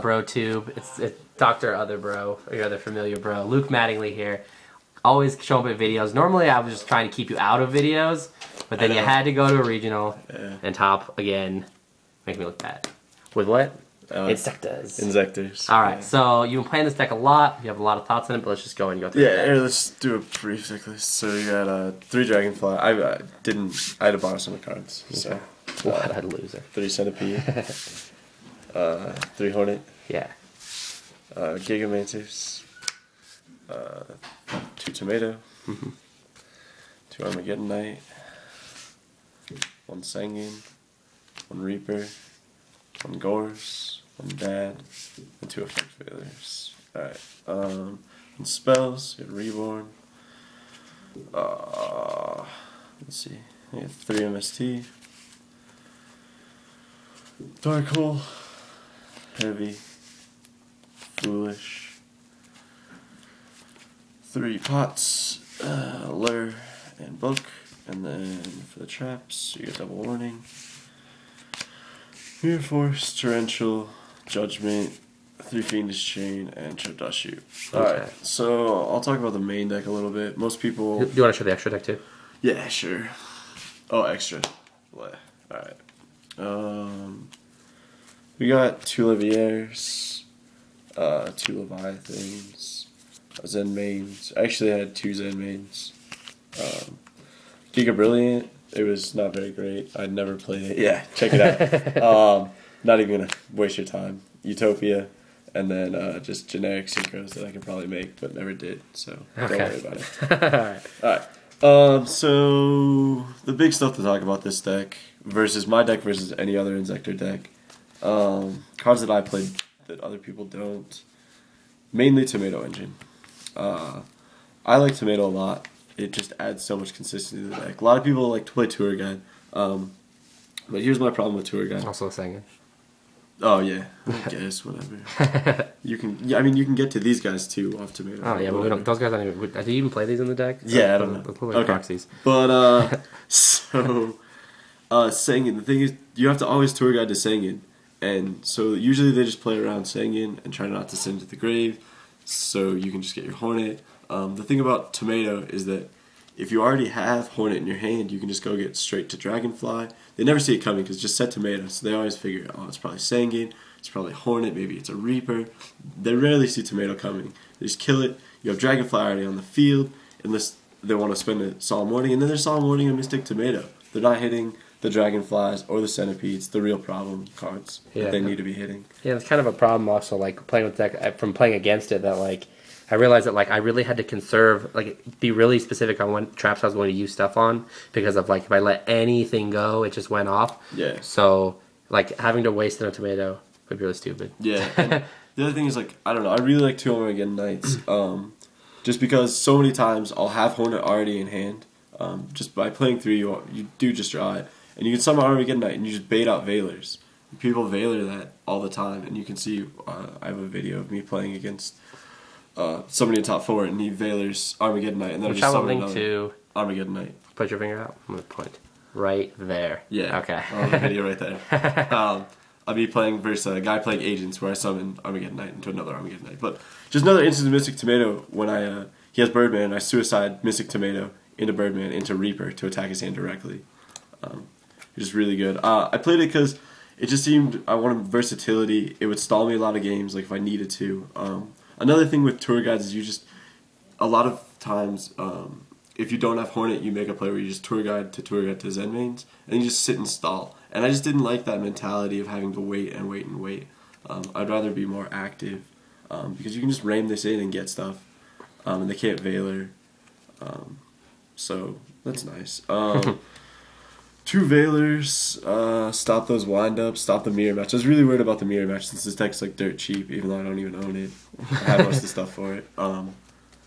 Bro-tube. It's Dr. Other Bro, or your other familiar bro. Luke Mattingly here. Always show up at videos. Normally I was just trying to keep you out of videos, but then you had to go to a regional and top again. Make me look bad. With what? Inzektors. Inzektors. Alright, so you've been playing this deck a lot. You have a lot of thoughts on it, but let's just go and go through it. Yeah, let's do a brief deck list. So we got 3 Dragonfly. I had to borrow some cards. So, what a loser. 3 Centipede. 3 Hornet. Yeah. Gigamancers. 2 Tomato. 2 Armageddon Knight. 1 Sanguine. 1 Reaper. 1 Gores. 1 Dad. And 2 Effect Failures. Alright. And spells. You got Reborn. Let's see. You got 3 MST. Dark Hole. Heavy. Foolish. 3 Pots. Lure. And Book. And then for the traps, you get Double Warning. Mirror Force, Torrential, Judgment, 3 Fiendish Chain, and Trip Dust Shoot. Alright, so I'll talk about the main deck a little bit. Most people... Do you want to show the extra deck too? Yeah, sure. Oh, extra. Alright. We got 2 Leviaires, 2 Leviathans, Zen Mains. I actually had 2 Zen Mains. Giga Brilliant. It was not very great. I'd never played it. Yeah, check it out. Not even going to waste your time. Utopia, and then just generic synchros that I could probably make, but never did, so don't worry about it. Alright. So the big stuff to talk about this deck versus my deck versus any other Inzektor deck. Cards that I played that other people don't. Mainly Tomato Engine. I like Tomato a lot. It just adds so much consistency to the deck. A lot of people like to play Tour Guide, but here's my problem with Tour Guide. Also singing. Oh yeah, I guess whatever. You can, yeah, I mean you can get to these guys too off Tomato. Oh yeah, but we don't. Those guys don't even. Do you even play these in the deck? Yeah, I don't know. Like proxies. But so Sangin. The thing is, you have to always Tour Guide to Sangin, and so usually they just play around Sangin and try not to send to the grave, so you can just get your Hornet. The thing about Tomato is that if you already have Hornet in your hand, you can just go get straight to Dragonfly. They never see it coming because it's just set Tomato, so they always figure, oh, it's probably Sanguine, it's probably Hornet, maybe it's a Reaper. They rarely see Tomato coming. They just kill it. You have Dragonfly already on the field, unless they want to spend a Solemn Warning, and then there's Solemn Warning and Mystic Tomato. They're not hitting the Dragonflies or the Centipedes, the real problem cards that they need to be hitting. Yeah, it's kind of a problem also, like, playing with deck, from playing against it, that, like, I realized that, like, I really had to conserve, like, be really specific on what traps I was going to use stuff on, because of, like, if I let anything go, it just went off. Yeah. So, like, having to waste it on Tomato would be really stupid. Yeah. And the other thing is, like, I don't know, I really like 2 Armageddon Knights, just because so many times I'll have Hornet already in hand. Just by playing 3, you do just draw it, and you can summon Armageddon Knight, and you just bait out Veilers. People Veiler that all the time, and you can see, I have a video of me playing against somebody in top 4, and he Veilers Armageddon Knight, and then just summon another to Armageddon Knight. Put your finger out. I'm gonna point right there. Yeah. Okay. On the video right there. I'll be playing versus a guy playing Agents, where I summon Armageddon Knight into another Armageddon Knight. But just another instance of Mystic Tomato when he has Birdman, and I suicide Mystic Tomato into Birdman into Reaper to attack his hand directly. It's just really good. I played it because it just seemed I wanted versatility. It would stall me a lot of games, like if I needed to. Another thing with Tour Guides is you just, a lot of times, if you don't have Hornet, you make a play where you just Tour Guide to Zen Mains, and you just sit and stall. And I just didn't like that mentality of having to wait and wait and wait. I'd rather be more active, because you can just ram this in and get stuff, and they can't Veiler, so that's nice. 2 Veilers, stop those wind-ups, stop the mirror match. I was really worried about the mirror match since this deck's like dirt cheap, even though I don't even own it. I have most of the stuff for it.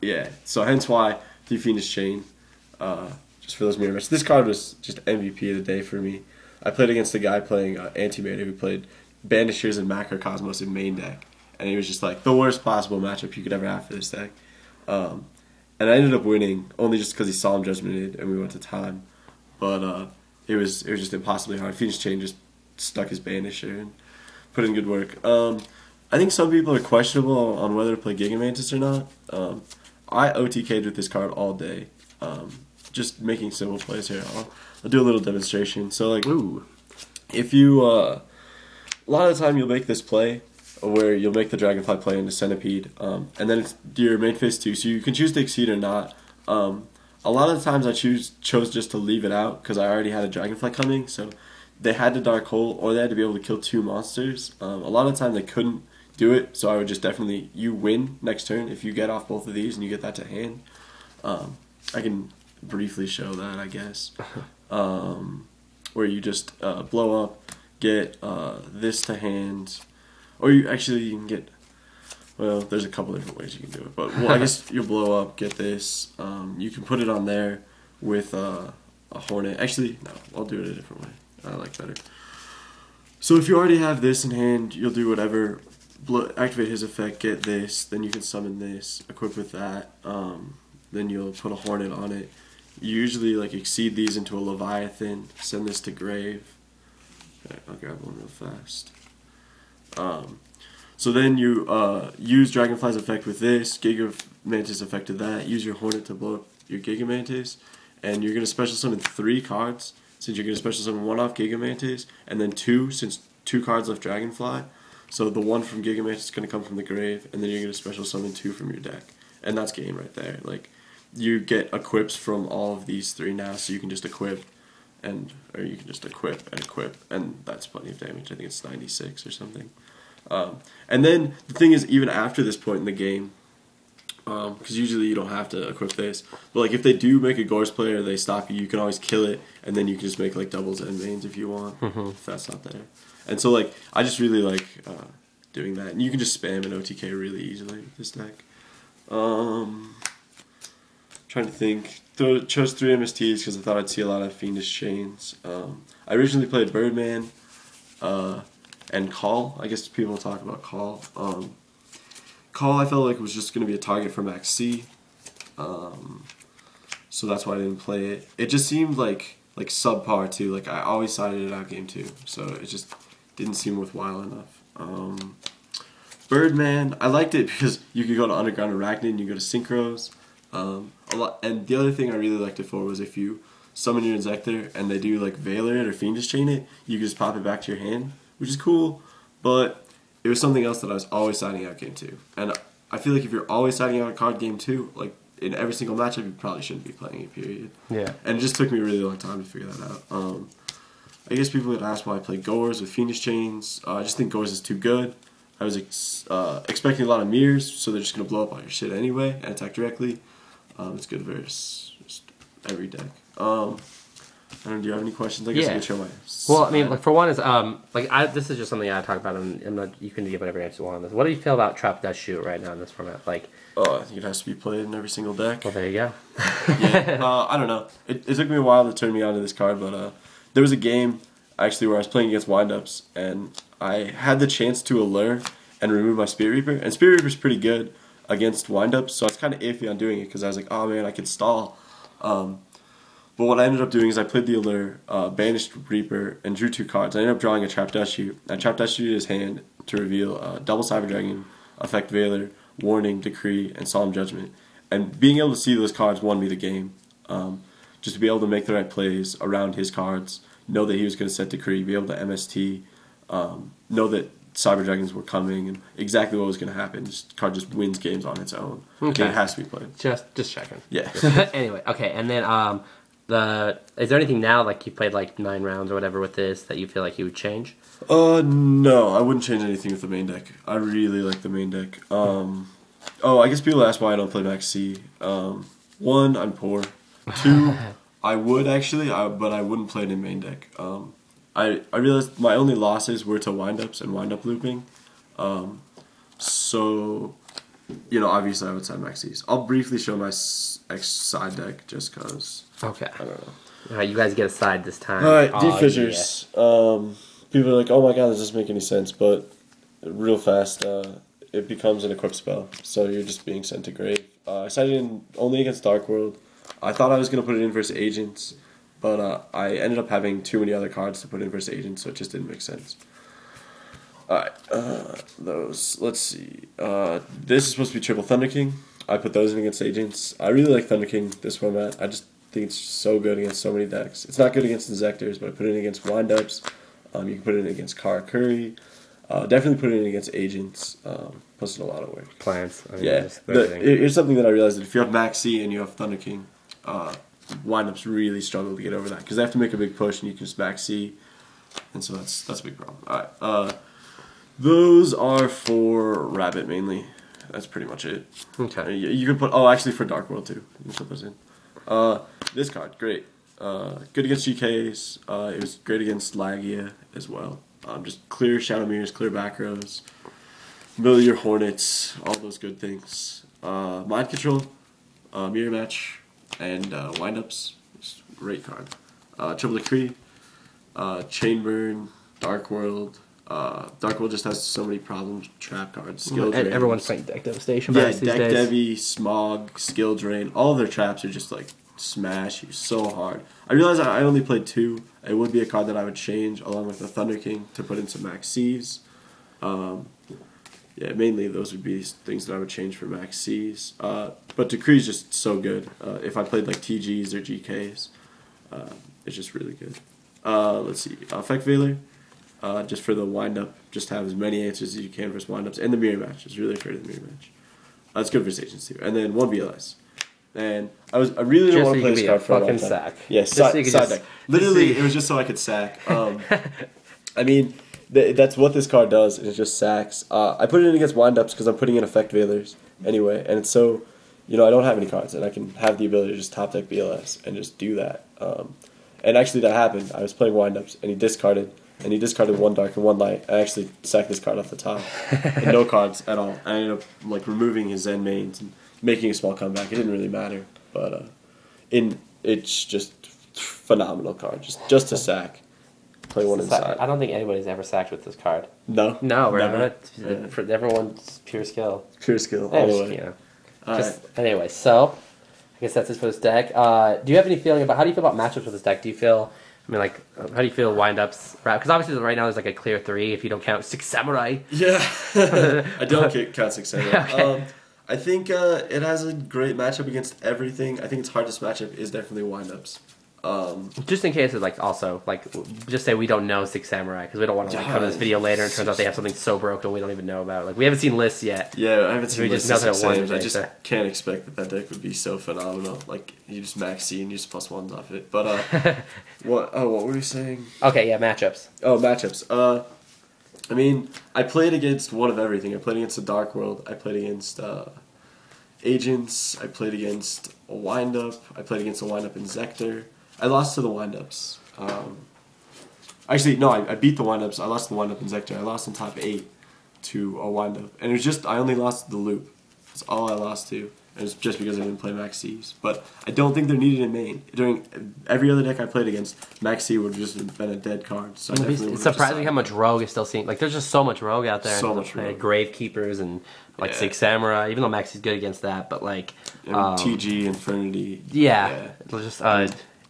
Yeah, so hence why 3 Fiendish Chain, just for those mirror matches. This card was just MVP of the day for me. I played against a guy playing Antimatter who played Banishers and Macrocosmos in main deck, and he was just like the worst possible matchup you could ever have for this deck. And I ended up winning only just because he Solemn Judgmented and we went to time. But it was just impossibly hard. Fiendish Chain just stuck his Banisher and put in good work. I think some people are questionable on whether to play Giga Mantis or not. I OTK'd with this card all day. Just making simple plays here. I'll do a little demonstration. So like, Ooh. if you, a lot of the time you'll make this play where you'll make the Dragonfly play into Centipede, and then it's your main phase 2. So you can choose to exceed or not. A lot of the times I chose just to leave it out because I already had a Dragonfly coming. So they had to Dark Hole or they had to be able to kill 2 monsters. A lot of the time they couldn't do it, so I would just definitely, you win next turn if you get off both of these and you get that to hand. I can briefly show that, I guess. Where you just blow up, get this to hand, or you can get, well, there's a couple different ways you can do it, but well, I guess you blow up, get this, you can put it on there with a Hornet. Actually, no, I'll do it a different way. I like better. So if you already have this in hand, you'll do whatever, activate his effect, get this, then you can summon this, equip with that, then you'll put a Hornet on it. You usually like exceed these into a Leviathan, send this to grave. Okay, I'll grab one real fast. So then you use Dragonfly's effect with this, Giga Mantis effect to that, use your Hornet to blow up your Giga Mantis, and you're going to special summon 3 cards, since you're going to special summon 1 off Giga Mantis, and then 2, since 2 cards left Dragonfly. So the 1 from Giga Mantis is going to come from the grave, and then you're going to special summon 2 from your deck. And that's game right there. Like, you get equips from all of these 3 now, so you can just equip, or you can just equip, and that's plenty of damage. I think it's 96 or something. And then the thing is, even after this point in the game, because usually you don't have to equip this, but like if they do make a Gorse play or they stop you, you can always kill it, and then you can just make like doubles and mains if you want, if that's not there. And so like I just really like doing that, and you can just spam an OTK really easily with this deck. Trying to think. Chose 3 MSTs because I thought I'd see a lot of Fiendish Chains. I originally played Birdman and Call. I guess people talk about Call. Call I felt like was just going to be a target for Max C. So that's why I didn't play it. It just seemed like subpar too. Like I always sided it out game 2. So it just didn't seem worthwhile enough. Birdman, I liked it because you could go to Underground Arachnid and you go to Synchros. And the other thing I really liked it for was if you summon your Inzektor and they do like Veiler it or Fiendish Chain it, you can just pop it back to your hand, which is cool, but it was something else that I was always siding out game 2. And I feel like if you're always siding out a card game 2, like in every single matchup, you probably shouldn't be playing it, period. Yeah. And it just took me a really long time to figure that out. I guess people would ask why I play Gores with Fiendish Chains. I just think Gores is too good. I was expecting a lot of mirrors, so they're just going to blow up all your shit anyway and attack directly. It's good versus just every deck. I don't know, do you have any questions? I guess I can show my Well, I mean, like for one is this is just something I talk about, and I'm not, you can give whatever answer you want on this. What do you feel about Trap Dust Shoot right now in this format? Like, I think it has to be played in every single deck. Well, there you go. I don't know. It took me a while to turn me on to this card, but there was a game actually where I was playing against windups, and I had the chance to allure and remove my Spirit Reaper, and Spirit Reaper's pretty good against windups, so I was kind of iffy on doing it because I was like, oh man, I could stall. But what I ended up doing is I played the allure, banished Reaper, and drew 2 cards. I ended up drawing a Trap Dust Shoot. I Trap Dust Shoot his hand to reveal double Cyber Dragon, Effect Veiler, Warning, Decree, and Solemn Judgment. And being able to see those cards won me the game. Just to be able to make the right plays around his cards, know that he was going to set Decree, be able to MST, know that Cyber Dragons were coming, and exactly what was going to happen. This card just wins games on its own. Okay. It has to be played. Just checking. Yeah. Anyway, okay, and then is there anything now, like you played like 9 rounds or whatever with this, that you feel like you would change? No, I wouldn't change anything with the main deck. I really like the main deck. I guess people ask why I don't play Max C. 1, I'm poor. 2, I would actually, but I wouldn't play it in main deck. I realized my only losses were to windups and windup looping. So, obviously I would side Max C's. I'll briefly show my side deck just because. Okay. I don't know. Alright, you guys get a side this time. Alright, Deep Fissures. Yeah. People are like, oh my god, this doesn't make any sense, but real fast, it becomes an equip spell. So you're just being sent to grave. I sided in only against Dark World. I thought I was going to put it in versus Agents, but I ended up having too many other cards to put in versus Agents, so it just didn't make sense. Alright, those. Let's see. This is supposed to be triple Thunder King. I put those in against agents. I really like Thunder King, this format. I just think it's so good against so many decks. It's not good against Inzektors, but I put it in against windups. You can put it in against Curry. Definitely put it in against agents. Puts in a lot of work. Plants. I mean, Yeah. Here's something that I realized, that if you have Max C and you have Thunder King, windups really struggle to get over that, because they have to make a big push and you can just Max C. And so that's a big problem. Alright. Those are for Rabbit mainly. That's pretty much it. Okay. You can put, oh, actually for Dark World too. You can put those in. This card, great. Good against GKs. It was great against Lagia as well. Just clear Shadow Mirrors, clear back rows, Familiar Hornets, all those good things. Mind Control, Mirror Match, and Windups. It's a great card. Triple Decree, Chain Burn, Dark World. Dark World just has so many problems. Trap cards, Skill Drain. Everyone's playing Deck Devastation. Yeah, these Deck days. Devi, Smog, Skill Drain. All of their traps are just like smash you so hard. I realized I only played 2. It would be a card that I would change along with the Thunder King to put in some Max C's. Yeah, mainly those would be things that I would change for Max C's. But Decree is just so good. If I played like TGs or GKs, it's just really good. Let's see, Effect Veiler. Just for the wind-up, just have as many answers as you can versus wind-ups. And the mirror match, is really afraid of the mirror match. That's good for stations too. And then 1 BLS. And I really didn't want to play this card for a long time. Sack. Yeah, side deck. Literally, it was just so I could sack. I mean, that's what this card does, is it just sacks. I put it in against wind-ups because I'm putting in Effect Veilers anyway. And it's so, I don't have any cards, and I can have the ability to just top deck BLS and just do that. And actually that happened. I was playing wind-ups, and he discarded 1 dark and 1 light. I actually sacked this card off the top. And no cards at all. I ended up removing his Zen mains and making a small comeback. It didn't really matter. But it's just phenomenal card. Just to sack. Play 1 inside. I don't think anybody's ever sacked with this card. No. No, we're never. not. For everyone's pure skill. Pure skill, all the way. Anyway, so I guess that's it for this deck. Do you have any feeling about, how do you feel about matchups with this deck? Do you feel, how do you feel wind-ups? Because obviously right now there's a clear 3 if you don't count 6 Samurai. Yeah, I don't count 6 Samurai. Okay. I think it has a great matchup against everything. I think its hardest matchup is definitely wind-ups. Just in case it's also just say we don't know 6 Samurai, because we don't want to come to this video later and it turns out they have something so broken we don't even know about. We haven't seen lists yet. Yeah, I haven't seen lists. I just day, can't expect that deck would be so phenomenal. You just max C and you just +1s off it. But what were we saying? Okay, yeah, matchups. Oh, matchups. I mean, I played against one of everything. I played against the Dark World. I played against agents. I played against a wind-up. I played against a wind-up Inzektor. I lost to the wind-ups. Actually, no, I beat the wind-ups. I lost to the wind-up Inzektor. I lost in top 8 to a wind-up. And it was just, I only lost the loop. That's all I lost to. And it's just because I didn't play Max C's. But I don't think they're needed in main. During every other deck I played against, Max C would have just been a dead card. So it's surprising how much Rogue is still seeing. There's just so much Rogue out there. So much Rogue. Gravekeepers and 6 Samurai, even though Max C's good against that. But TG, Infernity. Yeah. Just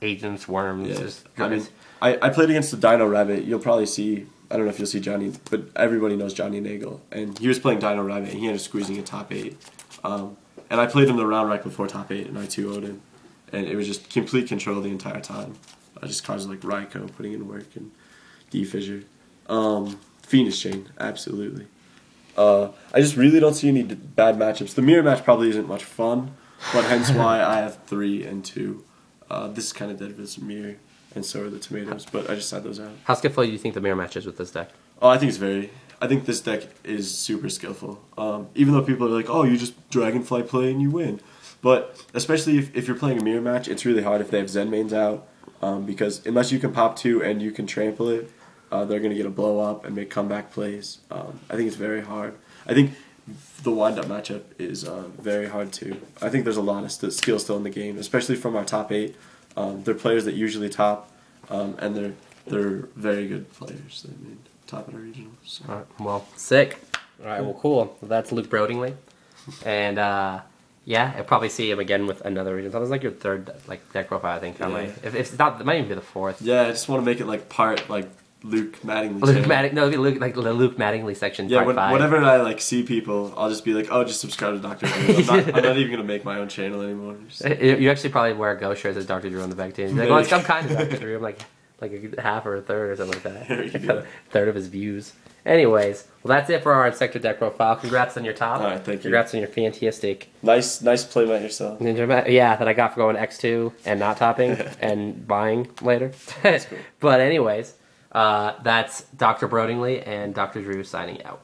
agents, worms. Yeah. I played against the Dino Rabbit. You'll probably see, I don't know if you'll see Johnny, but everybody knows Johnny Nagel. And he was playing Dino Rabbit, and he ended up squeezing a top 8. And I played him the round right before top 8, and I 2-0'd him. And it was just complete control the entire time. Just cards like Raikou putting in work and D-Fissure. Phoenix Chain, absolutely. I just really don't see any bad matchups. The mirror match probably isn't much fun, but hence why I have 3 and 2. This is kind of dead versus mirror, and so are the tomatoes, but I just had those out. How skillful do you think the mirror match is with this deck? Oh, I think this deck is super skillful. Even though people are like, oh, you just Dragonfly play and you win. But especially if you're playing a mirror match, it's really hard if they have Zen mains out, because unless you can pop 2 and you can trample it, they're going to get a blow up and make comeback plays. I think it's very hard. I think the wind-up matchup is very hard too. I think there's a lot of skill still in the game, especially from our top 8. They're players that usually top, and they're very good players. I mean, top at our regionals. So. All right, well, sick. All right, well, cool. That's Luke Bro-ttingly. And yeah, I'll probably see him again with another region. That was your 3rd deck profile, I think. Yeah. If it's not, it might even be the 4th. Yeah, I just want to make it part Luke Mattingly. Luke Mattingly. No, it'd be like the Luke Mattingly section. Yeah, part 5. whenever I like see people, I'll just be like, "Oh, just subscribe to Dr. Drew." I'm not even gonna make my own channel anymore. You actually probably wear a Ghost shirt that says Dr. Drew on the back too. You're like, well, I'm kind of Dr. Drew. I'm like a half or a third or something like that. Like a third of his views. Anyways, well, that's it for our Inzektor deck profile. Congrats on your top. All right, thank you. Congrats on your fantastic. Nice playmat yourself. Yeah, that I got for going X2 and not topping and buying later. That's cool. But anyways, that's Dr. Bro-ttingly and DrDroo signing out.